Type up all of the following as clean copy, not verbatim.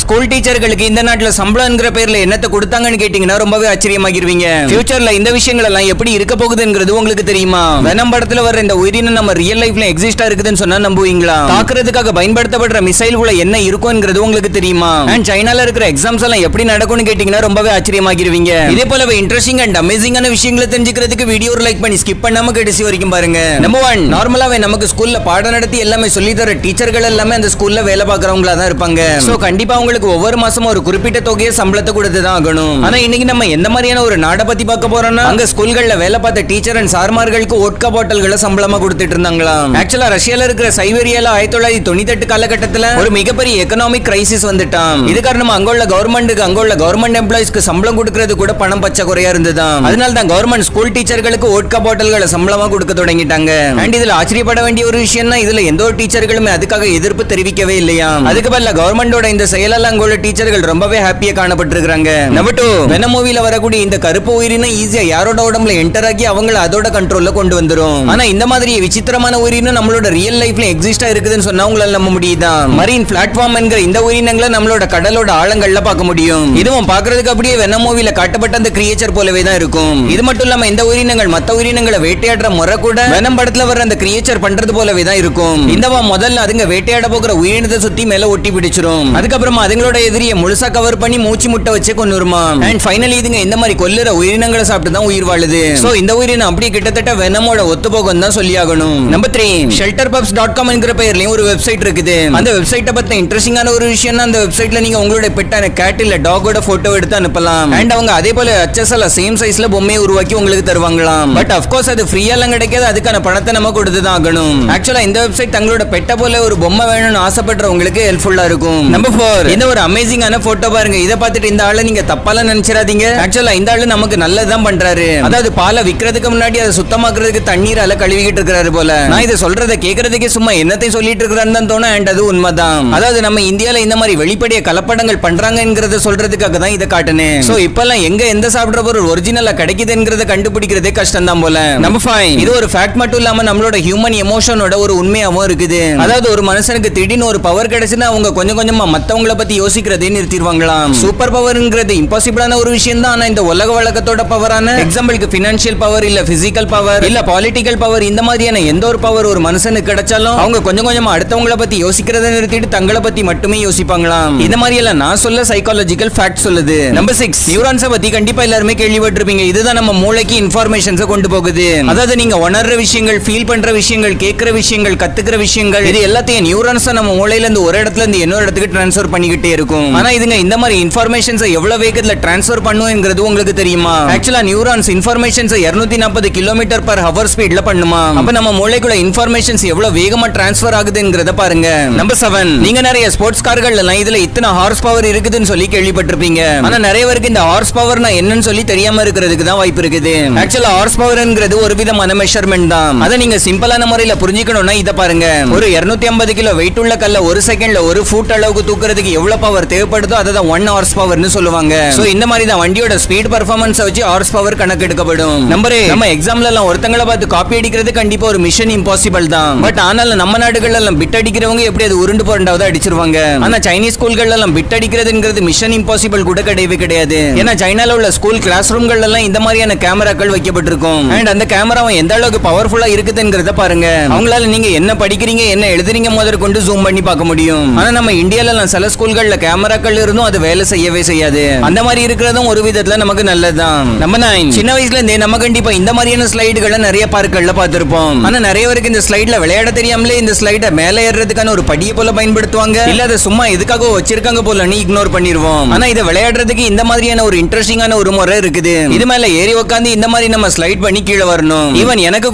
School டீச்சர்களுக்கு இந்த நாட்டுல சம்பளம்ங்கிற பேர்ல என்னத்தை கொடுத்தாங்கன்னு கேட்டீங்கன்னா ரொம்பவே ஆச்சரியமாகிருவீங்க. ஃபியூச்சர்ல இந்த விஷயங்கள் எல்லாம் எப்படி இருக்க போகுதுங்கிறது உங்களுக்கு தெரியுமா? வெனம் படத்துல வர இந்த உயிரினம் நம்ம ரியல் லைஃப்ல எக்ஸிஸ்டா இருக்குதுன்னு சொன்னா நம்புவீங்களா? தாக்குறதுக்காக பயன்படுத்தப்படுற மிசைல்குள்ள என்ன இருக்கும்ங்கிறது உங்களுக்கு தெரியுமா? அண்ட் சைனால இருக்கிற எக்ஸாம்ஸ் எல்லாம் எப்படி நடக்கும்னு கேட்டீங்கன்னா ரொம்பவே ஆச்சரியமாகிருவீங்க. இதே போலவே இன்ட்ரெஸ்டிங் அண்ட் அமேசிங்கான விஷயங்களை தெரிஞ்சுக்கிறதுக்கு வீடியோ லைக் பண்ணி ஸ்கிப் பண்ணாம கடைசி வரைக்கும் பாருங்க. நம்பர் 1, நார்மலாவே நமக்கு ஸ்கூல்ல பாடம் நடத்தி எல்லாமே சொல்லி தர டீச்சர்கள் எல்லாமே அந்த ஸ்கூல்ல வேலை பார்க்கறவங்களா தான் இருப்பாங்க. சோ கண்டிப்பா உங்களுக்கு ஒவ்வொரு மாசமும் ஒரு குறிப்பிட்ட தொகையை சம்பளத்தை கொடுத்து தான் ஆகணும். ஆனா இன்னைக்கு நம்ம எந்த மாதிரியான ஒரு நாடை பத்தி பார்க்க போறோம்னா, அங்க ஸ்கூல்கள்ல வேலை பார்த்த டீச்சர் அண்ட் சார்மார்களுக்கு ஓட்கா பாட்டில்களை சம்பளமா கொடுத்துட்டு இருந்தாங்களாம். ஆக்சுவலா ரஷ்யால இருக்கிற சைபீரியால 1998 காலகட்டத்துல ஒரு மிகப்பெரிய எக்கனாமிக் கிரைசிஸ் வந்துட்டான். இது காரணமா அங்குள்ள கவர்மெண்ட் எம்ப்ளாயிஸ்க்கு சம்பளம் கொடுக்கிறது கூட பணம் பற்றாக்குறையா இருந்ததாம். அதனால தான் கவர்மெண்ட் ஸ்கூல் டீச்சர்களுக்கு ஓட்கா பாட்டில்களை சம்பளமா கொடுக்க தொடங்கிட்டாங்க. அண்ட் இதுல ஆச்சரியப்பட வேண்டிய ஒரு விஷயம்னா, இதுல எந்த ஒரு டீச்சர்களுமே அதுக்காக எதிர்ப்பு தெரிவிக்கவே இல்லையா. அதுக்கு பதிலா கவர்மெண்டோட இந்த செயலால அங்குள்ள டீச்சர்கள் ரொம்பவே ஹாப்பியா காணப்பட்டிருக்காங்க. நம்பர் 2, வெனம் மூவில வரக்கூடிய இந்த கருப்பு உயிரினம் ஈஸியா யாரோட உடம்புல என்டர் ஆகி அவங்கள அதோட கண்ட்ரோல்ல கொண்டு வந்துரும். ஆனா இந்த மாதிரி விசித்திரமான உயிரினம் நம்மளோட ரியல் லைஃப்ல எக்ஸிஸ்டா இருக்குதுன்னு சொன்னா உங்களால நம்ப முடியுதா? மரீன் பிளாட்ஃபார்ம் என்கிற இந்த உயிரினங்களை நம்மளோட கடலோட ஆழங்கள்ல பார்க்க முடியும். இதுவும் பார்க்கிறதுக்கு அப்படியே வெனம் மூவில காட்டப்பட்ட அந்த கிரியேச்சர் போலவே தான் இருக்கும். இது மட்டும் இல்லாம இந்த உயிரினங்கள் மத்த உயிரினங்களை வேட்டையாடுற முறை கூட வெனம் படத்துல வர அந்த கிரியேச்சர் பண்றது போலவே தான் இருக்கும். இந்தவா முதல்ல அதுங்க வேட்டையாட போகிற உயிரினத்தை சுத்தி மேல ஒட்டி பிடிச்சிரும். அதுக்கப்புறமா அதுங்களோட எதிரியை முழுசா கவர் பண்ணி மூச்சு முட்டை வச்சு கொன்னுருமா. அண்ட் ஃபைனலி இதுங்க இந்த மாதிரி கொல்லுற உயிரினங்களை சாப்பிட்டு தான் உயிர் வாழுது. சோ இந்த உயிரினம் அப்படியே கிட்டத்தட்ட வெனமோட ஒத்து போகும் தான் சொல்லியாகணும். நம்பர் 3, shelterpups.com என்கிற பெயர்லயும் ஒரு வெப்சைட் இருக்குது. அந்த வெப்சைட்டை பத்தி இன்ட்ரெஸ்டிங்கான ஒரு விஷயம், அந்த வெப்சைட்ல நீங்க உங்களோட பெட்டான கேட் இல்ல டாகோட போட்டோ எடுத்து அனுப்பலாம். அண்ட் அவங்க அதே போல HSL சேம் சைஸ்ல பொம்மையை உருவாக்கி உங்களுக்கு தருவாங்களாம். பட் அஃப்கோர்ஸ் அது ஃப்ரீயா எல்லாம் கிடைக்காது. அதுக்கான பணத்தை நம்ம கொடுத்து தான் ஆகணும். ஆக்சுவலா இந்த வெப்சைட் தங்களோட பெட்ட போல ஒரு பொம்மை வேணும்னு ஆசைப்படுறவங்களுக்கு ஹெல்ப்ஃபுல்லா இருக்கும். நம்பர் 4, இந்த ஒரு அமேசிங்கான போட்டோ பாருங்க. இத பார்த்துட்டு இந்த ஆளு நீங்க தப்பால நினைச்சிராதீங்க. ஆக்சுவலா இந்த ஆளு நமக்கு நல்லதுதான் பண்றாரு. அதாவது பாலை விக்கிறதுக்கு முன்னாடி அதை சுத்தமாக்குறதுக்கு தண்ணீரால கழுவிக்கிட்டு இருக்காரு போல. நான் இதை சொல்றதை கேட்கறதுக்கே சும்மா என்னத்தை சொல்லிட்டு இருக்கிறான்னு தான் தோணும். அண்ட் அது உண்மைதான். அதாவது நம்ம இந்தியால இந்த மாதிரி வெளிப்படைய கலப்படங்கள் பண்றாங்கிறத சொல்றதுக்காக தான் இதை காட்டுனேன். சோ இப்பெல்லாம் எங்க எந்த சாப்பிடுற பொருள் ஒரிஜினலா கிடைக்குதுங்கிறத கண்டுபிடிக்கிறதே கஷ்டம் தான் போல. நம்பர் 5, இது ஒரு ஃபேக்ட் மட்டும் இல்லாம நம்மளோட ஹியூமன் எமோஷனோட ஒரு உண்மையாவும் இருக்குது. அதாவது ஒரு மனுஷனுக்கு திடீர்னு ஒரு பவர் கிடைச்சுன்னா அவங்க கொஞ்சம் கொஞ்சமா மத்தவங்கள பத்தி யோசிக்கிறதே நிறுத்திடுவாங்களாம். சூப்பர் பவர்ங்கிறது இம்பாசிபிளான ஒரு விஷயம் தான். ஆனா இந்த உலக வழக்கத்தோட பவரான எக்ஸாம்பிளுக்கு பினான்சியல் பவர் இல்ல பிசிக்கல் பவர் இல்ல பாலிட்டிக்கல் பவர், இந்த மாதிரியான எந்த ஒரு பவர் ஒரு மனுஷனுக்கு கிடைச்சாலும் அவங்க கொஞ்சம் கொஞ்சமா அடுத்தவங்கள பத்தி யோசிக்கிறதை நிறுத்திட்டு தங்களை பத்தி மட்டுமே யோசிப்பாங்களாம். இந்த மாதிரி எல்லாம் நான் சொல்ல சைக்காலஜிக்கல் ஃபேக்ட் சொல்லுது. நம்பர் 6, நியூரான்ஸை பத்தி கண்டிப்பா எல்லாருமே கேள்விப்பட்டிருப்பீங்க. இதுதான் நம்ம மூளைக்கு இன்ஃபர்மேஷன்ஸை கொண்டு போகுது. அதாவது நீங்க உணர்ற விஷயங்கள், ஃபீல் பண்ற விஷயங்கள், கேட்கிற விஷயங்கள், கத்துக்கிற விஷயங்கள், இது எல்லாத்தையும் நியூரான்ஸ் நம்ம மூளையில இருந்து ஒரு இடத்துல இருந்து இன்னொரு இடத்துக்கு டிரான்ஸ்ஃபர் பண்ணிக்கிட்டே இருக்கும். ஆனா இதுங்க இந்த மாதிரி இன்ஃபர்மேஷன்ஸை எவ்வளவு வேகத்துல டிரான்ஸ்ஃபர் பண்ணுங்கிறது உங்களுக்கு தெரியுமா? ஆக்சுவலா நியூரான்ஸ் இன்ஃபர்மேஷன்ஸை 240 km/h ஸ்பீட்ல பண்ணுமா. அப்ப நம்ம மூளைக்குள்ள இன்ஃபர்மேஷன்ஸ் எவ்வளவு வேகமா டிரான்ஸ்ஃபர் ஆகுதுங்கிறத பாருங்க. நம்பர் 7, நீங்க நிறைய ஸ்போர்ட்ஸ் கார்கள் எல்லாம் இதுல இத்தனை ஹார்ஸ் பவர் இருக்குதுன்னு சொல்லி கேள்விப்பட்டிருப்பீங்க. ஆனா நிறைய பேருக்கு இந்த ஹார்ஸ் பவர்னா என்னன்னு சொல்லி தெரியாம இருக்கிறதுக்கு தான் வாய்ப்பு இருக்குது. ஆக்சுவலா ஹார்ஸ் பவர்ங்கிறது ஒரு விதமான மெஷர்மென்ட் தான். அதை நீங்க சிம்பிளான முறையில புரிஞ்சுக்கணும்னா இத பாருங்க. ஒரு 250 கிலோ வெயிட் உள்ள கல்ல ஒரு செகண்ட்ல 1 ஃபுட் அளவுக்கு தூக்குறதுக்கு எவ்வளவு பவர் தேவைப்படுதோ அதை தான் 1 ஹார்ஸ் பவர்னு சொல்லுவாங்க. சோ இந்த மாதிரி தான் வண்டியோட ஸ்பீட் பெர்ஃபார்மன்ஸ் வச்சு ஹார்ஸ் பவர் கணக்கு எடுக்கப்படும். நம்பர் 8, நம்ம எக்ஸாம்ல எல்லாம் ஒருத்தங்கள பார்த்து காப்பி அடிக்கிறது கண்டிப்பா ஒரு மிஷன் இம்பாசிபிள் தான். பட் ஆனாலும் நம்ம நாடுகள்ல எல்லாம் பிட் அடிக்கிறவங்க எப்படி அது உருண்டு புரண்டாவது அடிச்சிருவாங்க. ஆனா சைனீஸ் ஸ்கூல்கள் எல்லாம் பிட் அடிக்கிறதுங்கிறது மிஷன் இம்பாசிபிள் கூட கிடையவே கிடையாது. ஏன்னா சைனால உள்ள ஸ்கூல் கிளாஸ் ரூம்கள் எல்லாம் இந்த மாதிரியான கேமராக்கள் வைக்கப்பட்டிருக்கும். அண்ட் அந்த கேமராவும் எந்த அளவுக்கு பவர்ஃபுல்லா இருக்குதுங்கிறத பாருங்க. அவங்களால நீங்க என்ன படிக்கிறீங்க என்ன எழுதுறீங்க முதல்ல கொண்டு ஜூம் பண்ணி பார்க்க முடியும். ஆனா நம்ம இந்தியால எல்லாம் சில ஸ்கூல்கள்ல கேமராக்கள் இருந்தும் அது வேலை செய்யவே செய்யாது. அந்த மாதிரி இருக்கிறதும் ஒரு விதத்துல நமக்கு நல்லதுதான். நம்பர் 9, சின்ன வயசுல இருந்தே நம்ம கண்டிப்பா இந்த மாதிரியான ஸ்லைடுகளை நிறைய பார்க்கல்ல பார்த்திருப்போம். ஆனா நிறைய பேருக்கு இந்த ஸ்லைட்ல விளையாட தெரியாமலே இந்த ஸ்லைட மேலே ஏறதுக்கான ஒரு படியை போல பயன்படுத்துவாங்க. இல்ல அதை சும்மா எதுக்காக வச்சிருக்காங்க போலன்னு இக்னோர் பண்ணிடுவோம். ஆனா இதை விளையாடுறதுக்கு இந்த மாதிரியான ஒரு இன்ட்ரெஸ்டிங்கான ஒரு முறை இருக்குது. இது மேல ஏறி உட்காந்து இந்த மாதிரி நம்ம ஸ்லைட் பண்ணி கீழே வரணும். ஈவன் எனக்கு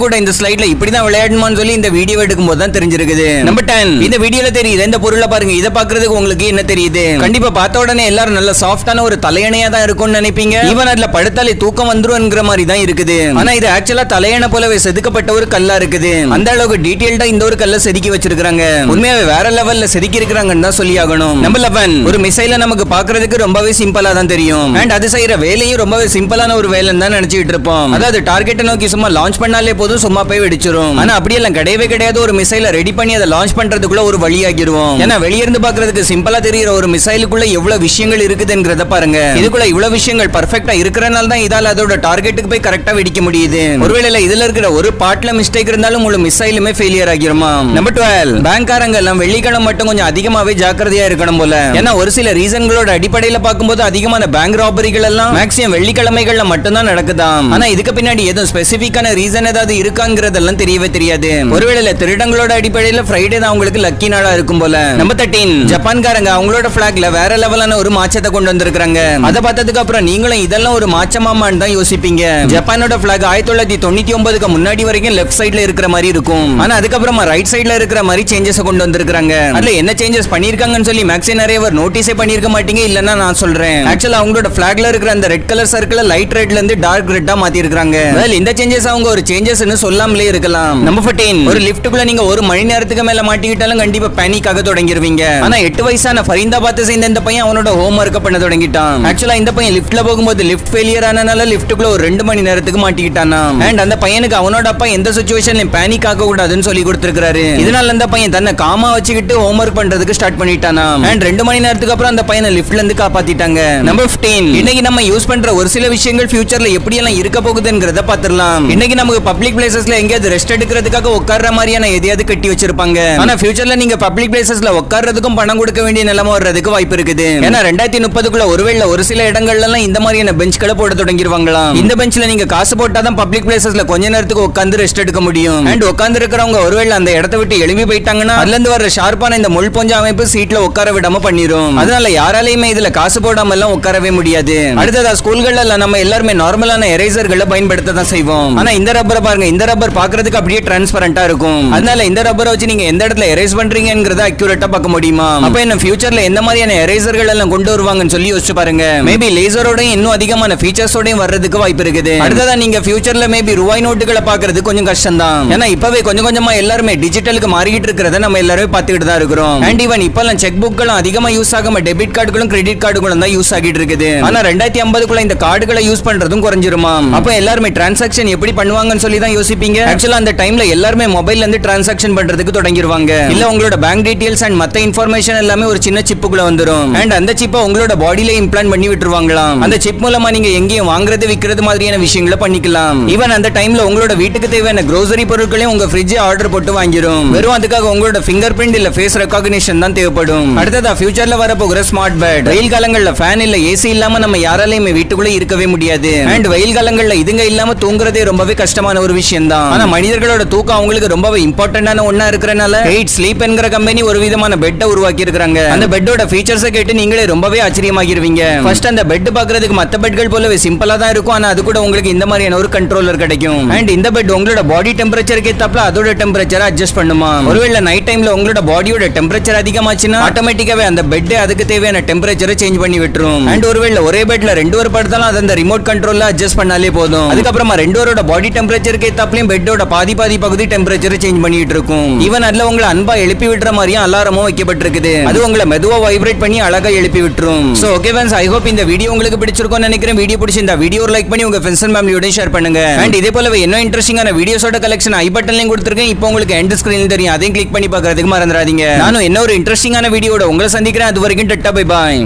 கூட இந்த ஸ்லைட்ல இப்படிதான் விளையாடணும்னு சொல்லி இந்த வீடியோ எடுக்கும் போது தான் தெரிஞ்சிருக்குது. நம்பர் 10, இந்த வீடியோல தெரியுது இந்த பொருளை பாருங்க. இதை பாக்குறதுக்கு உங்களுக்கு என்ன தெரியுது? கண்டிப்பா பார்த்த உடனே எல்லாரும் நல்ல சாஃப்டான ஒரு தலையணையா தான் இருக்கும்னு நினைப்பீங்க. ஈவன் அதுல படுத்தாலே தூக்கம் வந்துரும்ங்கிற மாதிரி தான் இருக்குது. ஆனா இது ஆக்சுவலா தலையணை போலவே செதுக்கப்பட்ட ஒரு கல்லா இருக்குது. அந்த அளவுக்கு டீடைல்டா இந்த ஒரு கல்லை செதுக்கி வச்சிருக்காங்க. உண்மையாவே வேற லெவல்ல செதுக்கி இருக்காங்கன்னு தான் சொல்லி ஆகணும். நம்பர் 11, ஒரு மிசைல நமக்கு பாக்குறதுக்கு ரொம்பவே சிம்பிளா தான் தெரியும். அண்ட் அது செய்யற வேலையும் ரொம்பவே சிம்பிளான ஒரு வேலைன்னு தான் நினைச்சிட்டு இருப்போம். அதாவது டார்கெட்டை நோக்கி சும்மா லான்ச் பண்ணாலே போதும், சும்மா போய் வெடிச்சிரும். ஆனா அப்படியெல்லாம் கிடையவே கிடையாது. ஒரு மிசைல ரெடி பண்ணி அதை லான்ச் பண்றதுக்குள்ள ஒரு வழியாகிருவோம். ஏன்னா வெளியிருந்து பாக்குறதுக்கு சிம்பிளா தெரியற எறிகிற ஒரு மிசைலுக்குள்ள எவ்வளவு விஷயங்கள் இருக்குதுன்றத பாருங்க. இதுக்குள்ள இவ்வளவு விஷயங்கள் பெர்ஃபெக்ட்டா இருக்கறனால தான் இதால அதோட டார்கெட்டுக்கு போய் கரெக்ட்டா வெடிக்க முடியுது. ஒருவேளை இதுல இருக்கிற ஒரு பார்ட்ல மிஸ்டேக் இருந்தாலும் முழு மிசைலுமே ஃபெயிலியர் ஆகிருமா. நம்பர் 12, பேங்க்காரங்க எல்லாம் வெள்ளிக்கிழமை மட்டும் கொஞ்சம் அதிகமாவே ஜாக்கிரதையா இருக்கணும் போல. ஏன்னா ஒரு சில ரீசன்களோட அடிப்படையில பார்க்கும்போது அதிகமான பேங்க் ராபரிகள் எல்லாம் மேக்ஸிமம் வெள்ளிக்கிழமைகள்ல மட்டும் தான் நடக்குதாம். ஆனா இதுக்கு பின்னாடி ஏதோ ஸ்பெசிபிக்கான ரீசன் ஏதாவது இருக்காங்கிறதெல்லாம் தெரியவே தெரியாது. ஒருவேளை திருடங்களோட அடிப்படையில ஃப்ரைடே தான் உங்களுக்கு லக்கி நாளா இருக்கும் போல. நம்பர் 13, ஜப்பான்காரங்க அவங்களோட பிளாக்ல வேற லெவலான ஒரு மாற்றத்தை கொண்டு வந்திருக்காங்க. அத பார்த்ததுக்கு அப்புறம் நீங்களும் இதெல்லாம் ஒரு மாற்றமாமான்னு தான் யோசிப்பீங்க. ஜப்பானோட பிளாக் 1999க்கு முன்னாடி வரைக்கும் லெஃப்ட் சைடுல இருக்கிற மாதிரி இருக்கும். ஆனா அதுக்கப்புறமா ரைட் சைடுல இருக்கிற மாதிரி சேஞ்சஸ் கொண்டு வந்திருக்காங்க. அதுல என்ன சேஞ்சஸ் பண்ணிருக்காங்கன்னு சொல்லி மேக்ஸிமம் நிறைய பேர் நோட்டீஸே பண்ணிருக்க மாட்டீங்க. இல்லன்னா நான் சொல்றேன். ஆக்சுவலா அவங்களோட பிளாக்ல இருக்கிற அந்த ரெட் கலர் சர்க்கிள் லைட் ரெட்ல இருந்து டார்க் ரெட்டா மாத்தி இருக்காங்க. இந்த சேஞ்சஸ் அவங்க ஒரு சேஞ்சஸ்னு சொல்லாமலே இருக்கலாம். நம்பர் 14, ஒரு லிஃப்ட்டுக்குள்ள நீங்க ஒரு மணி நேரத்துக்கு மேல மாட்டிக்கிட்டாலும் கண்டிப்பா பேனிக் ஆக தொடங்கிருவீங்க. ஆனா 8 வயசான ஃபரிந்தாபாத் சேர்ந்த இந்த பையன் அவனோட ஹோம் ஒர்க் பண்ண தொடங்கிட்டான். ஆக்சுவலா இந்த பையன் லிஃப்ட்ல போகும்போது லிஃப்ட் ஃபெயிலியர் ஆனனால லிஃப்ட்டுக்குள்ள ஒரு 2 மணி நேரத்துக்கு மாட்டிக்கிட்டானா. அண்ட் அந்த பையனுக்கு அவனோட அப்பா எந்த சிச்சுவேஷன்லயும் பேனிக் ஆக கூடாதுன்னு சொல்லி கொடுத்திருக்காரு. இதனால அந்த பையன் தன்னை காமா வச்சுக்கிட்டு ஹோம் ஒர்க் பண்றதுக்கு ஸ்டார்ட் பண்ணிட்டானா. அண்ட் 2 மணி நேரத்துக்கு அப்புறம் அந்த பையனை லிஃப்ட்ல இருந்து காப்பாத்திட்டாங்க. நம்பர் 15, இன்னைக்கு நம்ம யூஸ் பண்ற ஒரு சில விஷயங்கள் ஃபியூச்சர்ல எப்படி எல்லாம் இருக்க போகுதுங்கறத பாத்துறலாம். இன்னைக்கு நமக்கு பப்ளிக் பிளேசஸ்ல எங்கயாவது ரெஸ்ட் எடுக்கிறதுக்காக உட்கார்ற மாதிரியான எதையாவது கட்டி வச்சிருப்பாங்க. ஆனா ஃபியூச்சர்ல நீங்க பப்ளிக் பிளேசஸ்ல உட்கார்றதுக்கும் பணம் கொடுக்க வேண்டிய நிலைமை வர்றதுக்கு வாய்ப்பு இருக்குது. ஏன்னா 2030க்குள்ள ஒருவேளை ஒரு சில இடங்கள்ல எல்லாம் இந்த மாதிரியான பெஞ்ச்களை போட தொடங்கிடுவாங்களாம். இந்த பெஞ்ச்ல நீங்க காசு போட்டாதான் பப்ளிக் பிளேசஸ்ல கொஞ்ச நேரத்துக்கு உட்கார்ந்து ரெஸ்ட் எடுக்க முடியும். அண்ட் உட்கார்ந்து இருக்கிறவங்க ஒருவேளை அந்த இடத்தை விட்டு எழுப்பி போயிட்டாங்கன்னா அதுல இருந்து வர ஷார்ப்பான இந்த முள் பொஞ்ச அமைப்பு சீட்ல உட்கார விடாம பண்ணிரும். அதனால யாராலையுமே இதுல காசு போடாம எல்லாம் உட்காரவே முடியாது. அடுத்ததா ஸ்கூல்கள்ல நம்ம எல்லாருமே நார்மலான எரேசர்களை பயன்படுத்த தான் செய்வோம். ஆனா இந்த ரப்பரை பாருங்க, இந்த ரப்பர் பாக்குறதுக்கு அப்படியே டிரான்ஸ்பரண்டா இருக்கும். அதனால இந்த ரப்பரை வச்சு நீங்க எந்த இடத்துல எரேஸ் பண்றீங்கங்கறத அக்யூரேட்டா பார்க்க முடியுமா. அப்ப என்ன ஃபியூச்சர்ல எந்த மாதிரியான எரேசர்கள் எல்லாம் கொண்டு வருவாங்கன்னு சொல்லி யோசிச்சு பாருங்க. மேபி லேசரோட இன்னும் அதிகமான ஃபீச்சர்ஸோட வர்றதுக்கு வாய்ப்பு இருக்குது. அடுத்ததா நீங்க ஃபியூச்சர்ல மேபி ரூபாய் நோட்டுகளை பாக்குறது கொஞ்சம் கஷ்டம் தான். ஏன்னா இப்பவே கொஞ்சம் கொஞ்சமா எல்லாருமே டிஜிட்டலுக்கு மாறிக்கிட்டு இருக்கிறத நம்ம எல்லாரும் பார்த்துக்கிட்டு தான் இருக்கிறோம். அண்ட் ஈவன் இப்பெல்லாம் செக் புக்களும் அதிகமா யூஸ் ஆகாம டெபிட் கார்டுகளும் கிரெடிட் கார்டுகளும் தான் யூஸ் ஆகிட்டு இருக்குது. ஆனா 2050க்குள்ள இந்த கார்டுகளை யூஸ் பண்றதும் குறைஞ்சிருமா. அப்ப எல்லாருமே டிரான்சாக்ஷன் எப்படி பண்ணுவாங்கன்னு சொல்லி தான் யோசிப்பீங்க. ஆக்சுவலா அந்த டைம்ல எல்லாருமே மொபைல்ல இருந்து டிரான்சாக்ஷன் பண்றதுக்கு தொடங்கிடுவாங்க. இல்ல உங்களோட பேங்க் டீடைல்ஸ் அண்ட் மத்த இன்ஃபர்மேஷன் எல்லாமே ஒரு சின்ன சிப்புக்குள்ள வந்துரும். அண்ட் அந்த சிப்பை உங்களோட பாடியில இம்ப்ளான்ட் பண்ணி விட்டுருவாங்களாம். அந்த சிப் மூலமா நீங்க எங்கேயும் வாங்குறது விக்கிறது மாதிரியான விஷயங்களை பண்ணிக்கலாம். ஈவன் அந்த டைம்ல உங்களோட வீட்டுக்கு தேவையான grocery பொருட்களையும் உங்க ஃப்ரிட்ஜ் ஆர்டர் போட்டு வாங்கிரும். வெறும் அதுக்காக உங்களோட ஃபிங்கர் பிரிண்ட் இல்ல ஃபேஸ் ரெகக்னிஷன் தான் தேவைப்படும். அடுத்ததா ஃபியூச்சர்ல வர போகிற ஸ்மார்ட் பெட். வெயில் காலங்கள்ல ஃபேன் இல்ல ஏசி இல்லாம நம்ம யாராலையுமே வீட்டுக்குள்ள இருக்கவே முடியாது. அண்ட் வெயில் காலங்கள்ல இதுங்க இல்லாம தூங்குறதே ரொம்பவே கஷ்டமான ஒரு விஷயம் தான். ஆனா மனிதர்களோட தூக்கம் அவங்களுக்கு ரொம்பவே இம்பார்ட்டன்டான ஒண்ணா இருக்கறனால எயிட் ஸ்லீப் என்கிற கம்பெனி ஒரு விதமான பெட்டை உருவாக்கி இருக்காங்க. அந்த பெட்டோட ஃபீச்சர்ஸை கேட்டு நீங்களே ரொம்பவே ஆச்சரியமாகிருவீங்க. ஃபர்ஸ்ட் அந்த பெட் பாக்குறதுக்கு மத்த பெட்கள் போலவே சிம்பிளா தான் இருக்கும். ஆனா அது கூட உங்களுக்கு இந்த மாதிரியான ஒரு கண்ட்ரோலர் கிடைக்கும். அண்ட் இந்த பெட் உங்களோட பாடி டெம்பரேச்சருக்கு ஏத்தாப்ல அதோட டெம்பரேச்சரை அட்ஜஸ்ட் பண்ணுமா. ஒருவேளை நைட் டைம்ல உங்களோட பாடியோட டெம்பரேச்சர் அதிகமாச்சுன்னா ஆட்டோமேட்டிக்காவே அந்த பெட் அதுக்கு தேவையான டெம்பரேச்சரை சேஞ்ச் பண்ணி விட்டுரும். அண்ட் ஒருவேளை ஒரே பெட்ல 2 பேர் படுத்தாலும் அது அந்த ரிமோட் கண்ட்ரோல்ல அட்ஜஸ்ட் பண்ணாலே போதும். அதுக்கப்புறமா 2 பேரோட பாடி டெம்பரேச்சருக்கு ஏத்தாப்லயும் பெட்டோட பாதி பகுதி டெம்பரேச்சரை சேஞ்ச் பண்ணிட்டு இருக்கும். ஈவன் அதுல உங்களை அன்பா எழுப்பி விடுற மாதிரியும் அலாரமும் வைக்கப்பட்டிருக்குது. அது உங்களை மெதுவா வைப்ரேட் பண்ணி அழகா எழுப்பி விட்டுரும். So okay friends, I hope இந்த வீடியோ உங்களுக்கு பிடிச்சிருக்கும்னு நினைக்கிறேன். வீடியோ பிடிச்சிருந்தா வீடியோ லைக் பண்ணி உங்க ஃப்ரெண்ட்ஸ் அண்ட் ஃபேமிலியோட ஷேர் பண்ணுங்க. அண்ட் இதே போலவே இன்னும் இன்ட்ரெஸ்டிங்கான வீடியோஸோட கலெக்ஷன் ஐ பட்டன்லயும் கொடுத்திருக்கேன். இப்போ உங்களுக்கு எண்ட் ஸ்கிரீன்ல தெரியும். அதையும் கிளிக் பண்ணி பார்க்கிறதுக்கு மறந்துடாதீங்க. நானும் இன்னொரு இன்ட்ரெஸ்டிங்கான வீடியோட உங்களை சந்திக்கிறேன். அது வரைக்கும் டட்டா பை பாய்.